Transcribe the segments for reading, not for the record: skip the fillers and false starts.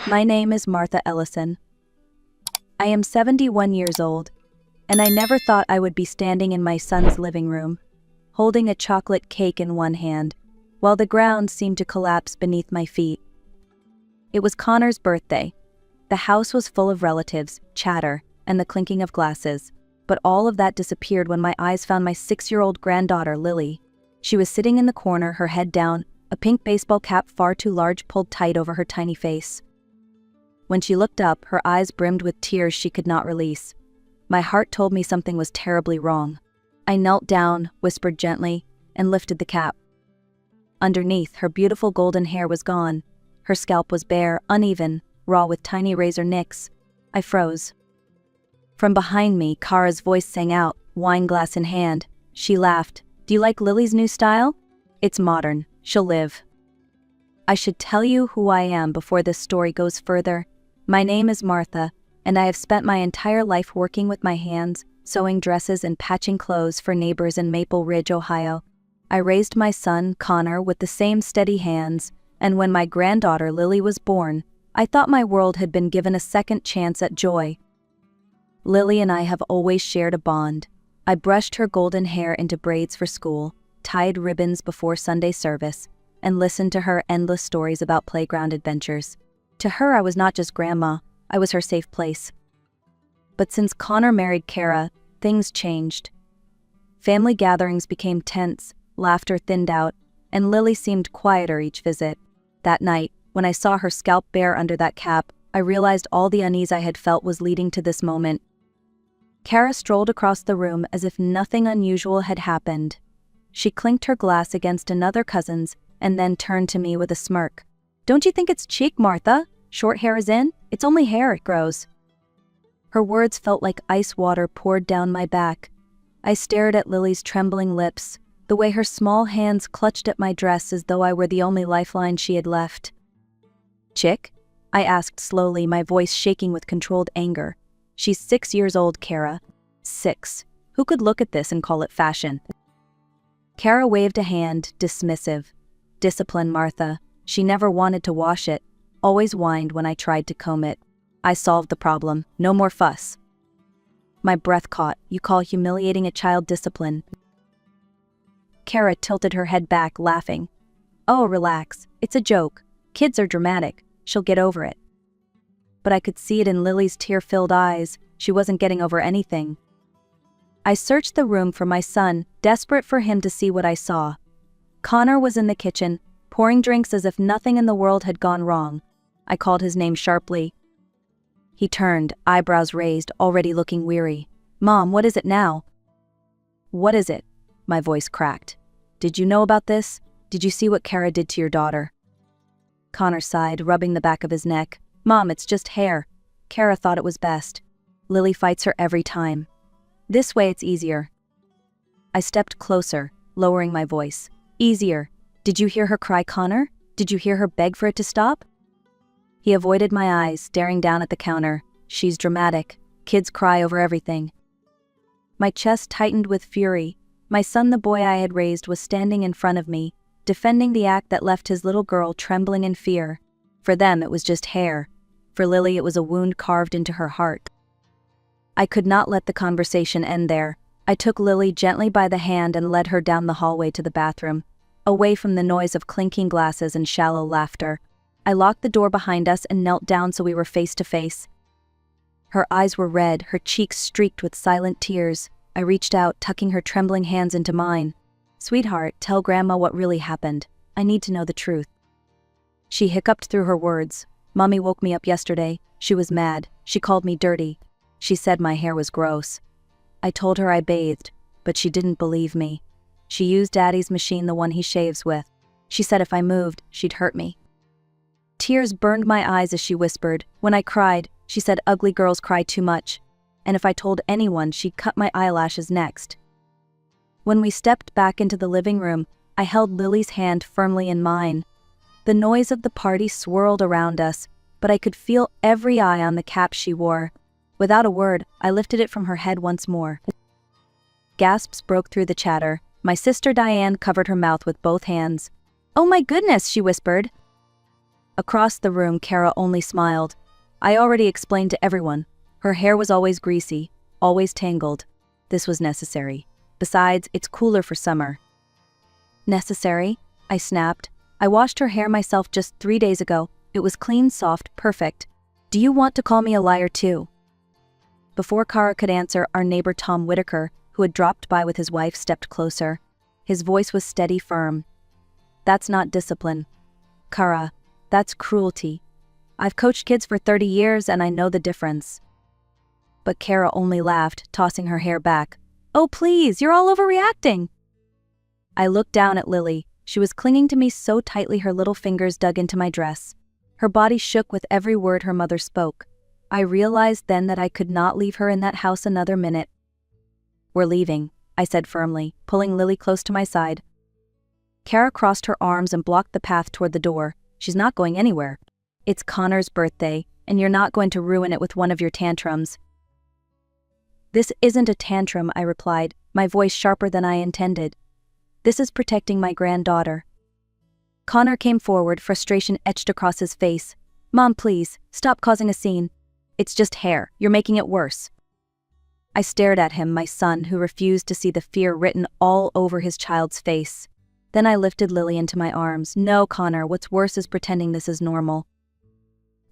My name is Martha Ellison. I am 71 years old, and I never thought I would be standing in my son's living room, holding a chocolate cake in one hand, while the ground seemed to collapse beneath my feet. It was Connor's birthday. The house was full of relatives, chatter, and the clinking of glasses, but all of that disappeared when my eyes found my 6-year-old granddaughter, Lily. She was sitting in the corner, her head down, a pink baseball cap far too large pulled tight over her tiny face. When she looked up, her eyes brimmed with tears she could not release. My heart told me something was terribly wrong. I knelt down, whispered gently, and lifted the cap. Underneath, her beautiful golden hair was gone. Her scalp was bare, uneven, raw with tiny razor nicks. I froze. From behind me, Kara's voice sang out, wine glass in hand. She laughed. "Do you like Lily's new style? It's modern. She'll live." I should tell you who I am before this story goes further. My name is Martha, and I have spent my entire life working with my hands, sewing dresses and patching clothes for neighbors in Maple Ridge, Ohio. I raised my son, Connor, with the same steady hands, and when my granddaughter Lily was born, I thought my world had been given a second chance at joy. Lily and I have always shared a bond. I brushed her golden hair into braids for school, tied ribbons before Sunday service, and listened to her endless stories about playground adventures. To her, I was not just grandma, I was her safe place. But since Connor married Kara, things changed. Family gatherings became tense, laughter thinned out, and Lily seemed quieter each visit. That night, when I saw her scalp bare under that cap, I realized all the unease I had felt was leading to this moment. Kara strolled across the room as if nothing unusual had happened. She clinked her glass against another cousin's and then turned to me with a smirk. "Don't you think it's chic, Martha? Short hair is in? It's only hair, it grows." Her words felt like ice water poured down my back. I stared at Lily's trembling lips, the way her small hands clutched at my dress as though I were the only lifeline she had left. "Chick?" I asked slowly, my voice shaking with controlled anger. "She's 6 years old, Kara. 6. Who could look at this and call it fashion?" Kara waved a hand, dismissive. "Discipline, Martha. She never wanted to wash it, always whined when I tried to comb it. I solved the problem. No more fuss." My breath caught. "You call humiliating a child discipline?" Kara tilted her head back, laughing. "Oh, relax. It's a joke. Kids are dramatic. She'll get over it." But I could see it in Lily's tear-filled eyes. She wasn't getting over anything. I searched the room for my son, desperate for him to see what I saw. Connor was in the kitchen, pouring drinks as if nothing in the world had gone wrong. I called his name sharply. He turned, eyebrows raised, already looking weary. "Mom, what is it now?" "What is it?" My voice cracked. "Did you know about this? Did you see what Kara did to your daughter?" Connor sighed, rubbing the back of his neck. "Mom, it's just hair. Kara thought it was best. Lily fights her every time. This way it's easier." I stepped closer, lowering my voice. "Easier. Did you hear her cry, Connor? Did you hear her beg for it to stop?" He avoided my eyes, staring down at the counter. "She's dramatic. Kids cry over everything." My chest tightened with fury. My son, the boy I had raised, was standing in front of me, defending the act that left his little girl trembling in fear. For them, it was just hair. For Lily, it was a wound carved into her heart. I could not let the conversation end there. I took Lily gently by the hand and led her down the hallway to the bathroom, away from the noise of clinking glasses and shallow laughter. I locked the door behind us and knelt down so we were face to face. Her eyes were red, her cheeks streaked with silent tears. I reached out, tucking her trembling hands into mine. "Sweetheart, tell Grandma what really happened. I need to know the truth." She hiccuped through her words. "Mommy woke me up yesterday. She was mad. She called me dirty. She said my hair was gross. I told her I bathed, but she didn't believe me. She used Daddy's machine, the one he shaves with. She said if I moved, she'd hurt me." Tears burned my eyes as she whispered. "When I cried, she said ugly girls cry too much, and if I told anyone, she'd cut my eyelashes next." When we stepped back into the living room, I held Lily's hand firmly in mine. The noise of the party swirled around us, but I could feel every eye on the cap she wore. Without a word, I lifted it from her head once more. Gasps broke through the chatter. My sister Diane covered her mouth with both hands. "Oh my goodness," she whispered. Across the room, Kara only smiled. I already explained to everyone. Her hair was always greasy, always tangled. This was necessary. Besides, it's cooler for summer. Necessary? I snapped. I washed her hair myself just 3 days ago. It was clean, soft, perfect. Do you want to call me a liar too? Before Kara could answer, our neighbor Tom Whitaker, who had dropped by with his wife, stepped closer. His voice was steady, firm. That's not discipline. Kara, that's cruelty. I've coached kids for 30 years and I know the difference. But Kara only laughed, tossing her hair back. Oh please, you're all overreacting. I looked down at Lily. She was clinging to me so tightly her little fingers dug into my dress. Her body shook with every word her mother spoke. I realized then that I could not leave her in that house another minute. We're leaving, I said firmly, pulling Lily close to my side. Kara crossed her arms and blocked the path toward the door. She's not going anywhere. It's Connor's birthday, and you're not going to ruin it with one of your tantrums. This isn't a tantrum, I replied, my voice sharper than I intended. This is protecting my granddaughter. Connor came forward, frustration etched across his face. Mom, please, stop causing a scene. It's just hair. You're making it worse. I stared at him, my son, who refused to see the fear written all over his child's face. Then I lifted Lily into my arms. No, Connor, what's worse is pretending this is normal.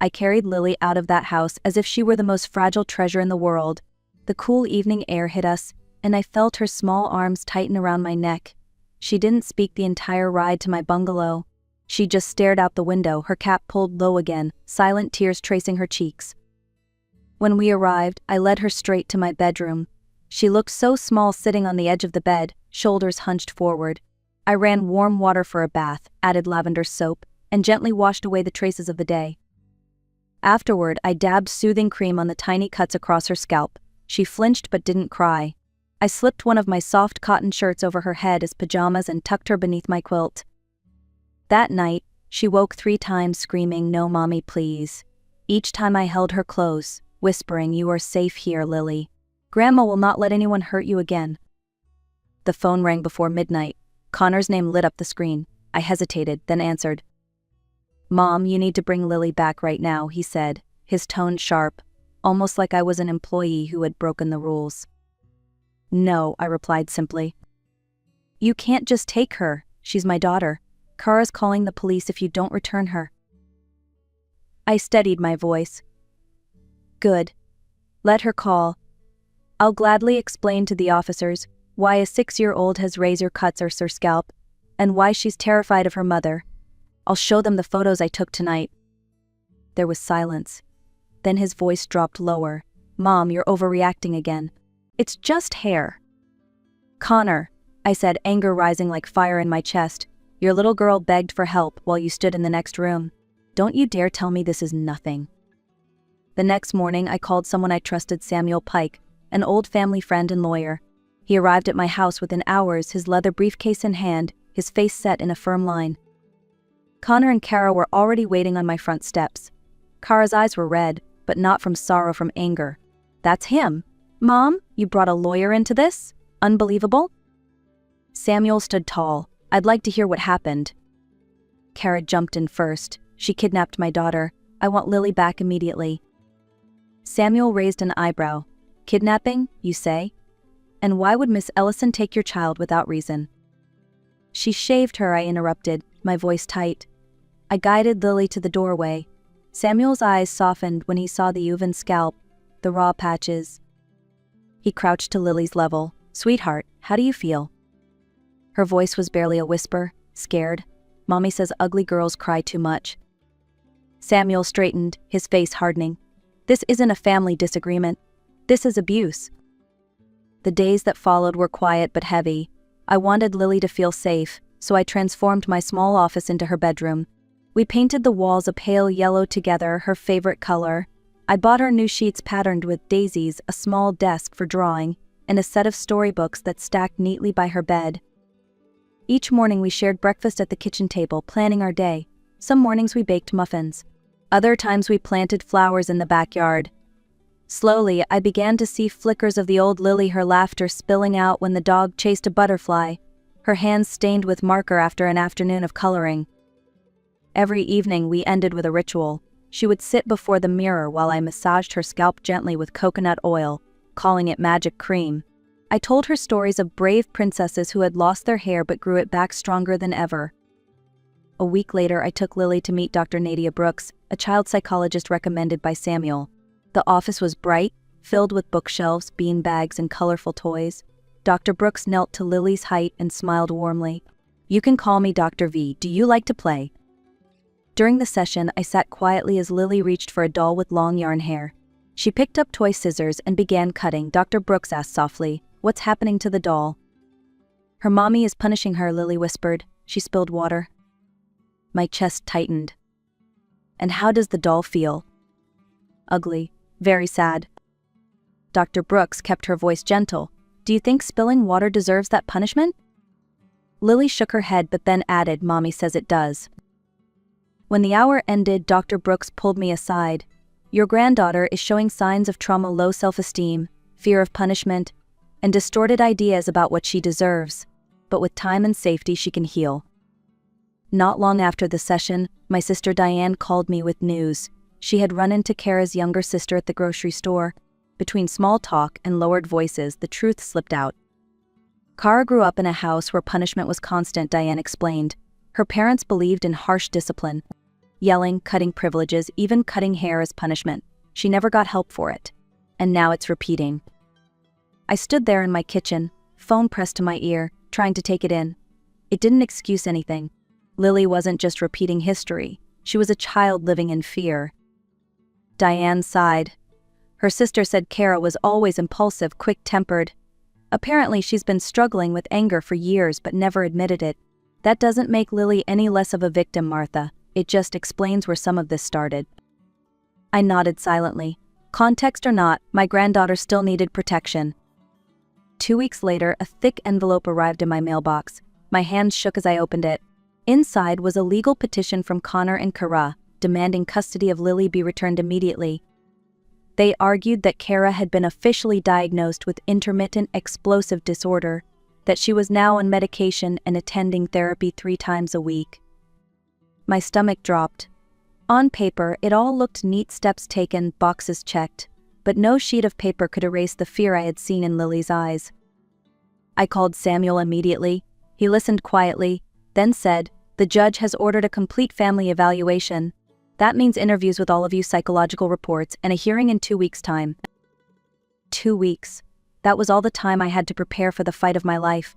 I carried Lily out of that house as if she were the most fragile treasure in the world. The cool evening air hit us, and I felt her small arms tighten around my neck. She didn't speak the entire ride to my bungalow. She just stared out the window, her cap pulled low again, silent tears tracing her cheeks. When we arrived, I led her straight to my bedroom. She looked so small sitting on the edge of the bed, shoulders hunched forward. I ran warm water for a bath, added lavender soap, and gently washed away the traces of the day. Afterward, I dabbed soothing cream on the tiny cuts across her scalp. She flinched but didn't cry. I slipped one of my soft cotton shirts over her head as pajamas and tucked her beneath my quilt. That night, she woke 3 times screaming, "No, Mommy, please." Each time I held her close, whispering, "You are safe here, Lily. Grandma will not let anyone hurt you again." The phone rang before midnight. Connor's name lit up the screen. I hesitated, then answered. "Mom, you need to bring Lily back right now," he said, his tone sharp, almost like I was an employee who had broken the rules. "No," I replied simply. "You can't just take her. She's my daughter. Kara's calling the police if you don't return her." I steadied my voice. "Good. Let her call. I'll gladly explain to the officers why a 6-year-old has razor cuts on her scalp, and why she's terrified of her mother. I'll show them the photos I took tonight." There was silence. Then his voice dropped lower. "Mom, you're overreacting again. It's just hair." "Connor," I said, anger rising like fire in my chest, "your little girl begged for help while you stood in the next room. Don't you dare tell me this is nothing." The next morning, I called someone I trusted, Samuel Pike, an old family friend and lawyer. He arrived at my house within hours, his leather briefcase in hand, his face set in a firm line. Connor and Kara were already waiting on my front steps. Kara's eyes were red, but not from sorrow, from anger. "That's him. Mom, you brought a lawyer into this? Unbelievable." Samuel stood tall. "I'd like to hear what happened." Kara jumped in first. "She kidnapped my daughter. I want Lily back immediately." Samuel raised an eyebrow. "Kidnapping, you say? And why would Miss Ellison take your child without reason?" "She shaved her," I interrupted, my voice tight. I guided Lily to the doorway. Samuel's eyes softened when he saw the uneven scalp, the raw patches. He crouched to Lily's level. "Sweetheart, how do you feel?" Her voice was barely a whisper. "Scared. Mommy says ugly girls cry too much." Samuel straightened, his face hardening. "This isn't a family disagreement. This is abuse." The days that followed were quiet but heavy. I wanted Lily to feel safe, so I transformed my small office into her bedroom. We painted the walls a pale yellow together, her favorite color. I bought her new sheets patterned with daisies, a small desk for drawing, and a set of storybooks that stacked neatly by her bed. Each morning we shared breakfast at the kitchen table, planning our day. Some mornings we baked muffins. Other times we planted flowers in the backyard. Slowly, I began to see flickers of the old Lily, her laughter spilling out when the dog chased a butterfly, her hands stained with marker after an afternoon of coloring. Every evening we ended with a ritual. She would sit before the mirror while I massaged her scalp gently with coconut oil, calling it magic cream. I told her stories of brave princesses who had lost their hair but grew it back stronger than ever. A week later, I took Lily to meet Dr. Nadia Brooks, a child psychologist recommended by Samuel. The office was bright, filled with bookshelves, beanbags, and colorful toys. Dr. Brooks knelt to Lily's height and smiled warmly. "You can call me Dr. V. Do you like to play?" During the session, I sat quietly as Lily reached for a doll with long yarn hair. She picked up toy scissors and began cutting. Dr. Brooks asked softly, "What's happening to the doll?" "Her mommy is punishing her," Lily whispered. "She spilled water." My chest tightened. "And how does the doll feel?" "Ugly. Very sad." Dr. Brooks kept her voice gentle. "Do you think spilling water deserves that punishment?" Lily shook her head but then added, "Mommy says it does." When the hour ended, Dr. Brooks pulled me aside. "Your granddaughter is showing signs of trauma, low self-esteem, fear of punishment, and distorted ideas about what she deserves. But with time and safety, she can heal." Not long after the session, my sister Diane called me with news. She had run into Kara's younger sister at the grocery store. Between small talk and lowered voices, the truth slipped out. Kara grew up in a house where punishment was constant, Diane explained. Her parents believed in harsh discipline. Yelling, cutting privileges, even cutting hair as punishment. She never got help for it. And now it's repeating. I stood there in my kitchen, phone pressed to my ear, trying to take it in. It didn't excuse anything. Lily wasn't just repeating history. She was a child living in fear. Diane sighed. Her sister said Kara was always impulsive, quick-tempered. Apparently she's been struggling with anger for years but never admitted it. That doesn't make Lily any less of a victim, Martha. It just explains where some of this started. I nodded silently. Context or not, my granddaughter still needed protection. 2 weeks later, a thick envelope arrived in my mailbox. My hands shook as I opened it. Inside was a legal petition from Connor and Kara, demanding custody of Lily be returned immediately. They argued that Kara had been officially diagnosed with intermittent explosive disorder, that she was now on medication and attending therapy 3 times a week. My stomach dropped. On paper, it all looked neat, steps taken, boxes checked, but no sheet of paper could erase the fear I had seen in Lily's eyes. I called Samuel immediately. He listened quietly, then said, "The judge has ordered a complete family evaluation. That means interviews with all of you, psychological reports, and a hearing in 2 weeks' time." 2 weeks. That was all the time I had to prepare for the fight of my life.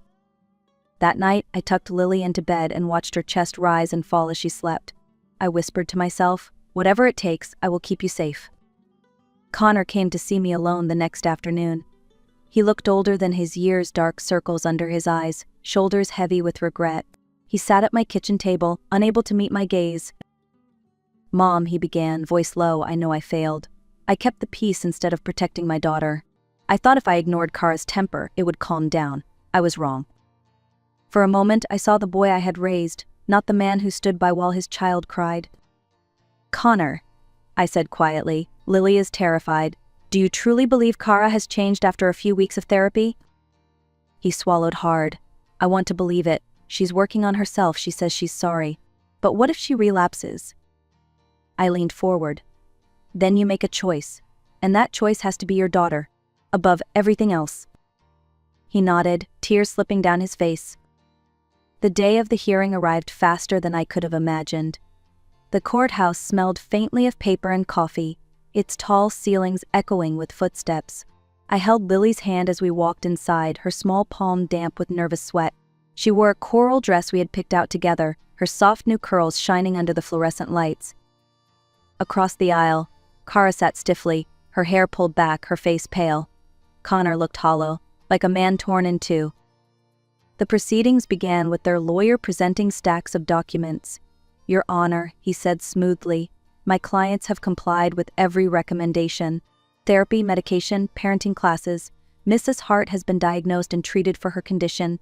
That night, I tucked Lily into bed and watched her chest rise and fall as she slept. I whispered to myself, "Whatever it takes, I will keep you safe." Connor came to see me alone the next afternoon. He looked older than his years, dark circles under his eyes, shoulders heavy with regret. He sat at my kitchen table, unable to meet my gaze. "Mom," he began, voice low. "I know I failed. I kept the peace instead of protecting my daughter. I thought if I ignored Kara's temper, it would calm down. I was wrong." For a moment, I saw the boy I had raised, not the man who stood by while his child cried. "Connor," I said quietly, "Lily is terrified. Do you truly believe Kara has changed after a few weeks of therapy?" He swallowed hard. "I want to believe it. She's working on herself. She says she's sorry. But what if she relapses?" I leaned forward. "Then you make a choice. And that choice has to be your daughter. Above everything else." He nodded, tears slipping down his face. The day of the hearing arrived faster than I could have imagined. The courthouse smelled faintly of paper and coffee, its tall ceilings echoing with footsteps. I held Lily's hand as we walked inside, her small palm damp with nervous sweat. She wore a coral dress we had picked out together, her soft new curls shining under the fluorescent lights. Across the aisle, Kara sat stiffly, her hair pulled back, her face pale. Connor looked hollow, like a man torn in two. The proceedings began with their lawyer presenting stacks of documents. "Your Honor," he said smoothly, "my clients have complied with every recommendation. Therapy, medication, parenting classes. Mrs. Hart has been diagnosed and treated for her condition."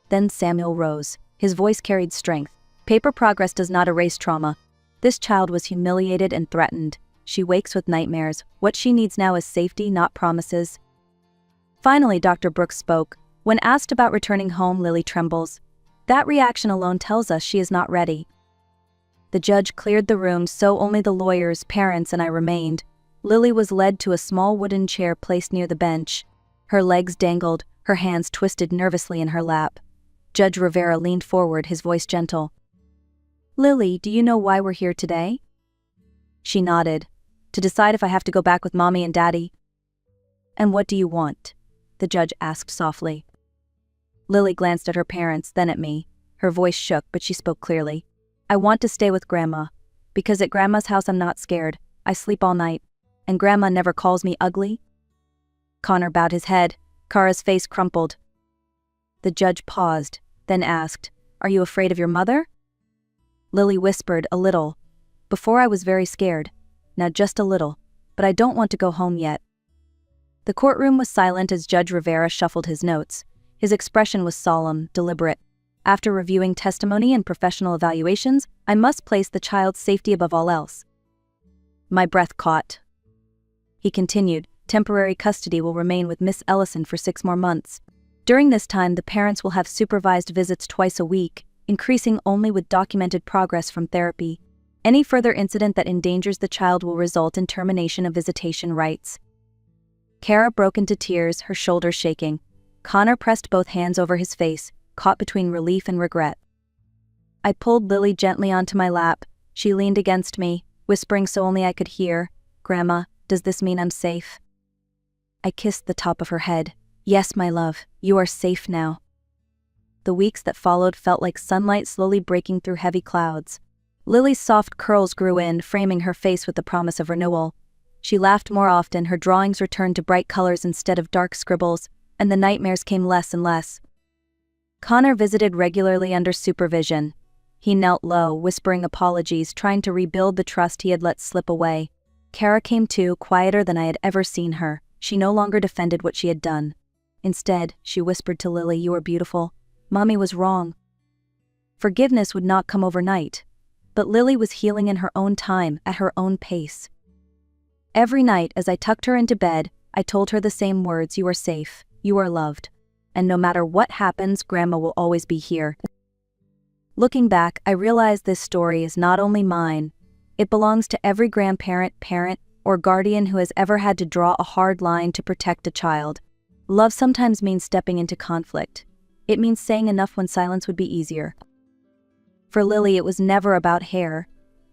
Then Samuel rose. His voice carried strength. "Paper progress does not erase trauma. This child was humiliated and threatened. She wakes with nightmares. What she needs now is safety, not promises." Finally, Dr. Brooks spoke. When asked about returning home, Lily trembles. That reaction alone tells us she is not ready. The judge cleared the room so only the lawyers, parents, and I remained. Lily was led to a small wooden chair placed near the bench. Her legs dangled, her hands twisted nervously in her lap. Judge Rivera leaned forward, his voice gentle. "Lily, do you know why we're here today?" She nodded. "To decide if I have to go back with Mommy and Daddy." "And what do you want?" the judge asked softly. Lily glanced at her parents, then at me. Her voice shook, but she spoke clearly. "I want to stay with Grandma. Because at Grandma's house I'm not scared. I sleep all night. And Grandma never calls me ugly." Connor bowed his head. Kara's face crumpled. The judge paused, then asked, "Are you afraid of your mother?" Lily whispered, "A little. Before I was very scared. Now just a little. But I don't want to go home yet." The courtroom was silent as Judge Rivera shuffled his notes. His expression was solemn, deliberate. After reviewing testimony and professional evaluations, I must place the child's safety above all else. My breath caught. He continued, "Temporary custody will remain with Miss Ellison for 6 more months. During this time, the parents will have supervised visits twice a week, increasing only with documented progress from therapy. Any further incident that endangers the child will result in termination of visitation rights." Kara broke into tears, her shoulders shaking. Connor pressed both hands over his face, caught between relief and regret. I pulled Lily gently onto my lap. She leaned against me, whispering so only I could hear, "Grandma, does this mean I'm safe?" I kissed the top of her head. "Yes, my love, you are safe now." The weeks that followed felt like sunlight slowly breaking through heavy clouds. Lily's soft curls grew in, framing her face with the promise of renewal. She laughed more often, her drawings returned to bright colors instead of dark scribbles, and the nightmares came less and less. Connor visited regularly under supervision. He knelt low, whispering apologies, trying to rebuild the trust he had let slip away. Kara came too, quieter than I had ever seen her. She no longer defended what she had done. Instead, she whispered to Lily, "You are beautiful. Mommy was wrong." Forgiveness would not come overnight, but Lily was healing in her own time, at her own pace. Every night, as I tucked her into bed, I told her the same words: "You are safe, you are loved. And no matter what happens, Grandma will always be here." Looking back, I realize this story is not only mine, it belongs to every grandparent, parent, or guardian who has ever had to draw a hard line to protect a child. Love sometimes means stepping into conflict. It means saying enough when silence would be easier. For Lily, it was never about hair.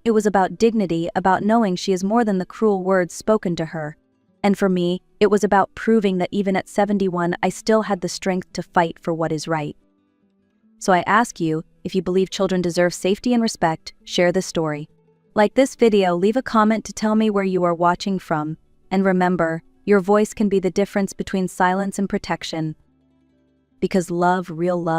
It was about dignity, about knowing she is more than the cruel words spoken to her. And for me, it was about proving that even at 71, I still had the strength to fight for what is right. So I ask you, if you believe children deserve safety and respect, share this story. Like this video, leave a comment to tell me where you are watching from. And remember, your voice can be the difference between silence and protection. Because love, real love,